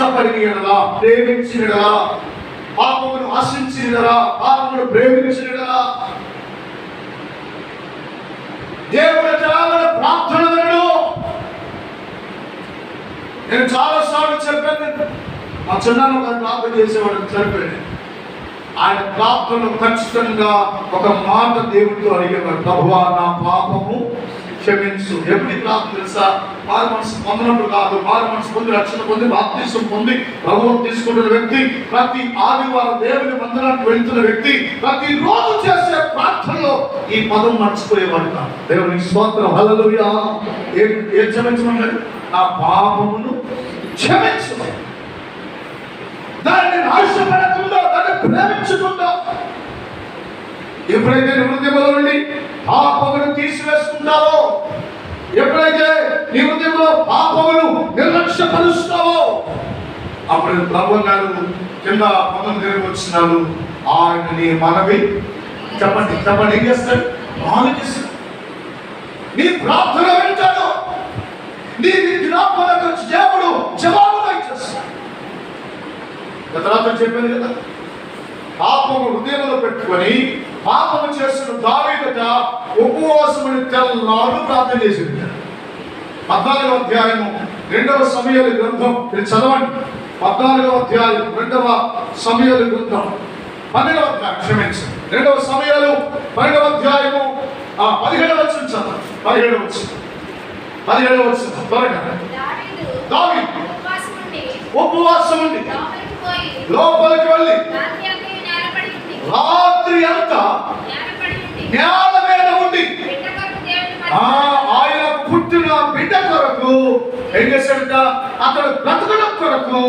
ఇష్టపడిన ఎడలా, ప్రేమించిన ఎడలా, పాపమును ఆశించిన ఎడలా, పాపమును ప్రేమించిన ఎడలా దేవుడు చాలా ప్రార్థన వినడు. నేను చాలాసార్లు చెప్పాను, మా చిన్నాను ఒక ప్రార్థన చేసేవాడు చనిపోయాడు. ఆయన ప్రార్థనలు ఖచ్చితంగా ఒక మాట దేవుడితో అడిగేవాడు, ప్రభువా నా పాపము క్షమించు. ఎప్పుడు ప్రార్థన తెలుసా? మారు మనసు పొందినప్పుడు కాదు, మారు మనసు పొంది రక్షణ పొంది బాప్తిసం పొంది ప్రభువును తీసుకుంటున్న వ్యక్తి, ప్రతి ఆదివారం దేవుని మందిరానికి వెళ్తున్న వ్యక్తి ప్రతి రోజు చేసే ప్రార్థనలో ఈ పదం మర్చిపోయేవాడు కాదు. దేవునికి స్తోత్రం, హల్లెలూయా. ఏం క్షమించమన్నాడు? నా పాపమును క్షమించు. దాన్ని ఆశపడకుండా, దాన్ని ప్రేమించకుండా ఎప్పుడైతే నీ హృదయంలో నుండి పాపమును తీసివేసుకుంటావో, ఎప్పుడైతే నీ హృదయంలో పాపమును నిర్లక్ష్యపరుస్తావో, అప్పుడు ప్రభు గారు కింద పదం తిరిగి వచ్చినాడు. ఆయన నీ మనవి చెప్పండి చెప్పండి ఏం చేస్తాడు? ఆలోచిస్తాడు. నీ ప్రార్థన వింటాడు. నీ విజ్ఞాపనకు దేవుడు జవాబుగా ఇచ్చేస్తాడు. తర్వాత చెప్పాను కదా, పాపము హృదయంలో పెట్టుకొని పాపము చేస్తున్న దావీదట ఉపవాసమని తెల్లాడు ప్రార్థన చేసింది. 14వ అధ్యాయము 2వ సమూయేలు గ్రంథం ఇది చదవండి. 14వ అధ్యాయం 2వ సమూయేలు గ్రంథం 12వ అధ్యాయం, క్షమించండి, 2వ సమూయేలు 12వ అధ్యాయము 17వ వచనం చదవండి. 17వ వచనం త్వరగా. దావీదు ఉపవాసం ఉండి లోపలికి వెళ్ళి రాత్రి అంతా నేల మీద ఉండి ఆయన పుట్టిన బిడ్డ కొరకు ఏం చేశాడట? అతడు బ్రతకడం కొరకు